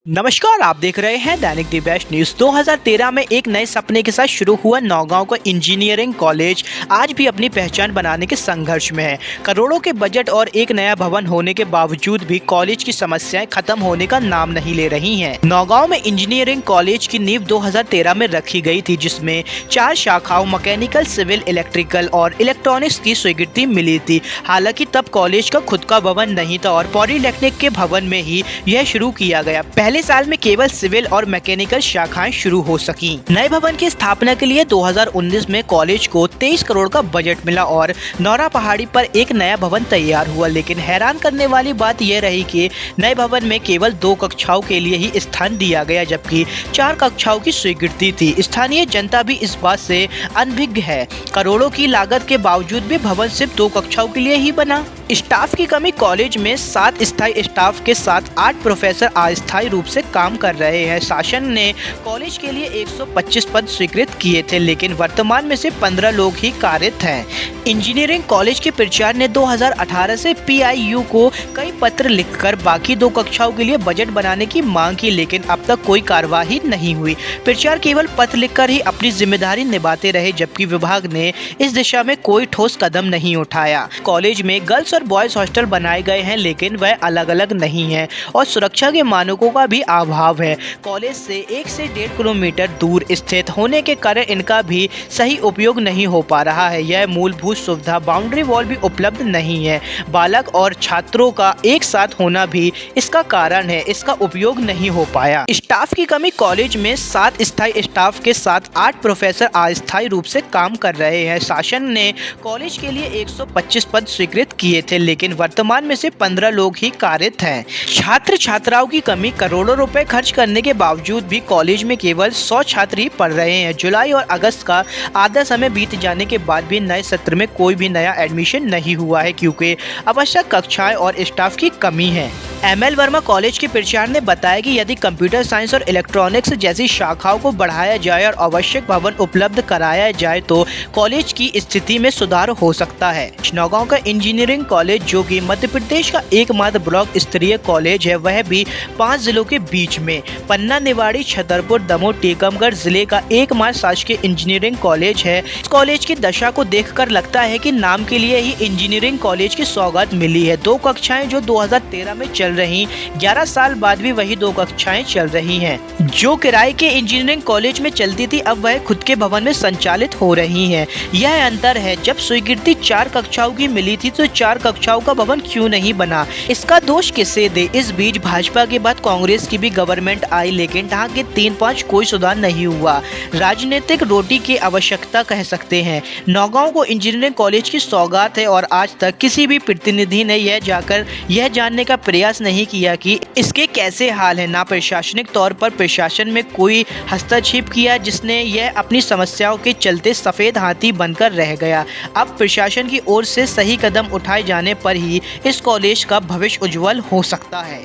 नमस्कार, आप देख रहे हैं दैनिक दी बेस्ट न्यूज। 2013 में एक नए सपने के साथ शुरू हुआ नौगांव का इंजीनियरिंग कॉलेज आज भी अपनी पहचान बनाने के संघर्ष में है। करोड़ों के बजट और एक नया भवन होने के बावजूद भी कॉलेज की समस्याएं खत्म होने का नाम नहीं ले रही हैं। नौगांव में इंजीनियरिंग कॉलेज की नींव 2013 में रखी गई थी, जिसमें 4 शाखाओं मैकेनिकल, सिविल, इलेक्ट्रिकल और इलेक्ट्रॉनिक्स की स्वीकृति मिली थी। हालांकि तब कॉलेज का खुद का भवन नहीं था और पॉलीटेक्निक के भवन में ही यह शुरू किया गया। पहले साल में केवल सिविल और मैकेनिकल शाखाएं शुरू हो सकी। नए भवन की स्थापना के लिए 2019 में कॉलेज को 23 करोड़ का बजट मिला और नौरा पहाड़ी पर एक नया भवन तैयार हुआ। लेकिन हैरान करने वाली बात यह रही कि नए भवन में केवल 2 कक्षाओं के लिए ही स्थान दिया गया, जबकि 4 कक्षाओं की स्वीकृति थी। स्थानीय जनता भी इस बात से अनभिज्ञ है। करोड़ों की लागत के बावजूद भी भवन सिर्फ 2 कक्षाओं के लिए ही बना। स्टाफ की कमी। कॉलेज में 7 स्थायी स्टाफ के साथ 8 प्रोफेसर अस्थायी रूप से काम कर रहे हैं। शासन ने कॉलेज के लिए 125 पद स्वीकृत किए थे, लेकिन वर्तमान में सिर्फ 15 लोग ही कार्यरत हैं। इंजीनियरिंग कॉलेज के प्राचार्य ने 2018 से PIU को कई पत्र लिखकर बाकी 2 कक्षाओं के लिए बजट बनाने की मांग की, लेकिन अब तक कोई कार्यवाही नहीं हुई। प्राचार्य केवल पत्र लिखकर ही अपनी जिम्मेदारी निभाते रहे, जबकि विभाग ने इस दिशा में कोई ठोस कदम नहीं उठाया। कॉलेज में गर्ल्स और बॉयज हॉस्टल बनाए गए हैं, लेकिन वह अलग अलग नहीं है और सुरक्षा के मानकों का भी अभाव है। कॉलेज से 1 से 1.5 किलोमीटर दूर स्थित होने के कारण इनका भी सही उपयोग नहीं हो पा रहा है। यह मूलभूत सुविधा बाउंड्री वॉल भी उपलब्ध नहीं है। बालक और छात्रों का एक साथ होना भी इसका कारण है। इसका उपयोग नहीं हो पाया। स्टाफ की कमी। कॉलेज में 7 स्थायी स्टाफ के साथ 8 प्रोफेसर अस्थायी रूप से काम कर रहे हैं। शासन ने कॉलेज के लिए 125 पद स्वीकृत किए थे, लेकिन वर्तमान में सिर्फ 15 लोग ही कार्यरत हैं। छात्र छात्राओं की कमी। करोड़ों रुपए खर्च करने के बावजूद भी कॉलेज में केवल 100 छात्र ही पढ़ रहे हैं। जुलाई और अगस्त का आधा समय बीत जाने के बाद भी नए सत्र में कोई भी नया एडमिशन नहीं हुआ है, क्योंकि आवश्यक कक्षाएं और स्टाफ की कमी है। ML वर्मा कॉलेज के प्राचार्य ने बताया कि यदि कंप्यूटर साइंस और इलेक्ट्रॉनिक्स जैसी शाखाओं को बढ़ाया जाए और आवश्यक भवन उपलब्ध कराया जाए तो कॉलेज की स्थिति में सुधार हो सकता है। नौगांव का इंजीनियरिंग कॉलेज, जो कि मध्य प्रदेश का एकमात्र ब्लॉक स्तरीय कॉलेज है, वह भी 5 जिलों के बीच में। पन्ना, निवाड़ी, छतरपुर, दमोह, टीकमगढ़ जिले का एकमात्र शासकीय इंजीनियरिंग कॉलेज है। इस कॉलेज की दशा को देखकर लगता है कि नाम के लिए ही इंजीनियरिंग कॉलेज की सौगात मिली है। 2 कक्षाएं जो 2013 में चल रही, 11 साल बाद भी वही 2 कक्षाएं चल रही हैं। जो किराए के इंजीनियरिंग कॉलेज में चलती थी, अब वह खुद के भवन में संचालित हो रही हैं। यह अंतर है। जब स्वीकृति 4 कक्षाओं की मिली थी तो 4 कक्षाओं का भवन क्यों नहीं बना? इसका दोष किसे दे? इस बीच भाजपा के बाद कांग्रेस की भी गवर्नमेंट आई, लेकिन यहाँ के 3-5 कोई सुधार नहीं हुआ। राजनीतिक रोटी की आवश्यकता कह सकते हैं। नौगांव को इंजीनियरिंग कॉलेज की सौगात है और आज तक किसी भी प्रतिनिधि ने यह जाकर यह जानने का प्रयास नहीं किया कि इसके कैसे हाल है। ना प्रशासनिक तौर पर प्रशासन में कोई हस्तक्षेप किया, जिसने यह अपनी समस्याओं के चलते सफेद हाथी बनकर रह गया। अब प्रशासन की ओर से सही कदम उठाए जाने पर ही इस कॉलेज का भविष्य उज्जवल हो सकता है।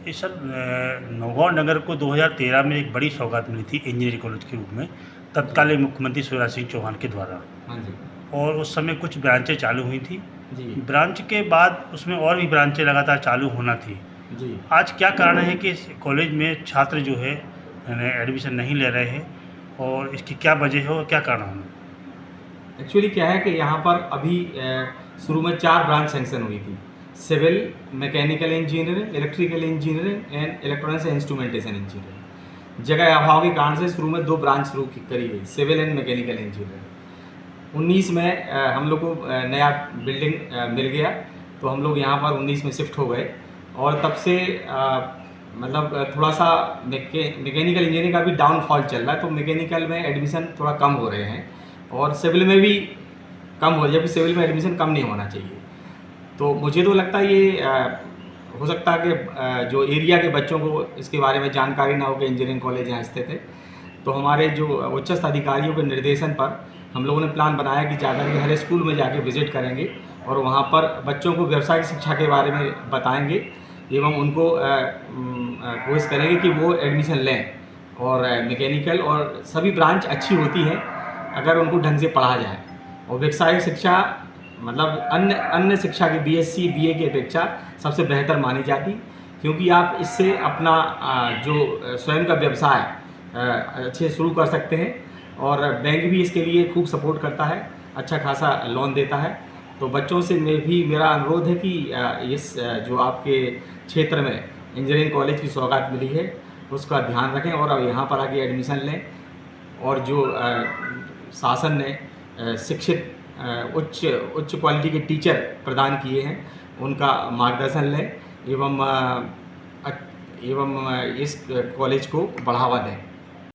इस सर नौगांव नगर को 2013 में एक बड़ी सौगात मिली थी इंजीनियरिंग कॉलेज के रूप में, तत्कालीन मुख्यमंत्री शिवराज सिंह चौहान के द्वारा। हाँ जी। और उस समय कुछ ब्रांचें चालू हुई थी जी। ब्रांच के बाद उसमें और भी ब्रांचें लगातार चालू होना थी जी। आज क्या कारण है कि इस कॉलेज में छात्र जो है एडमिशन नहीं ले रहे हैं और इसकी क्या वजह है और क्या कारण है? एक्चुअली क्या है कि यहाँ पर अभी शुरू में 4 ब्रांच सैंक्शन हुई थी। Civil, mechanical engineering, electrical engineering and electronics and instrumentation engineering. जगह अभाव के कारण से शुरू में 2 ब्रांच शुरू करी गई, सिविल एंड मैकेनिकल इंजीनियरिंग। 19 में हम लोग को नया बिल्डिंग मिल गया, तो हम लोग यहाँ पर 19 में शिफ्ट हो गए और तब से मतलब थोड़ा सा मैकेनिकल इंजीनियरिंग का भी डाउनफॉल चल रहा है, तो मैकेनिकल में एडमिशन थोड़ा कम हो रहे हैं और सिविल में भी कम हो रही है, जबकि सिविल में एडमिशन कम नहीं होना चाहिए। तो मुझे तो लगता है ये हो सकता है कि जो एरिया के बच्चों को इसके बारे में जानकारी ना हो कि इंजीनियरिंग कॉलेज यहाँ स्थित है, तो हमारे जो उच्चस्थ अधिकारियों के निर्देशन पर हम लोगों ने प्लान बनाया कि जाकर के हर स्कूल में जाके विजिट करेंगे और वहाँ पर बच्चों को व्यावसायिक शिक्षा के बारे में बताएंगे एवं उनको कोशिश करेंगे कि वो एडमिशन लें। और मैकेनिकल और सभी ब्रांच अच्छी होती हैं अगर उनको ढंग से पढ़ा जाए, और व्यावसायिक शिक्षा मतलब अन्य शिक्षा की BSc BA की अपेक्षा सबसे बेहतर मानी जाती, क्योंकि आप इससे अपना जो स्वयं का व्यवसाय अच्छे शुरू कर सकते हैं और बैंक भी इसके लिए खूब सपोर्ट करता है, अच्छा खासा लोन देता है। तो बच्चों से मेरा अनुरोध है कि इस जो आपके क्षेत्र में इंजीनियरिंग कॉलेज की सौगात मिली है उसका ध्यान रखें और अब यहाँ पर आके एडमिशन लें और जो शासन ने शिक्षित उच्च क्वालिटी के टीचर प्रदान किए हैं उनका मार्गदर्शन लें एवं इस कॉलेज को बढ़ावा दें।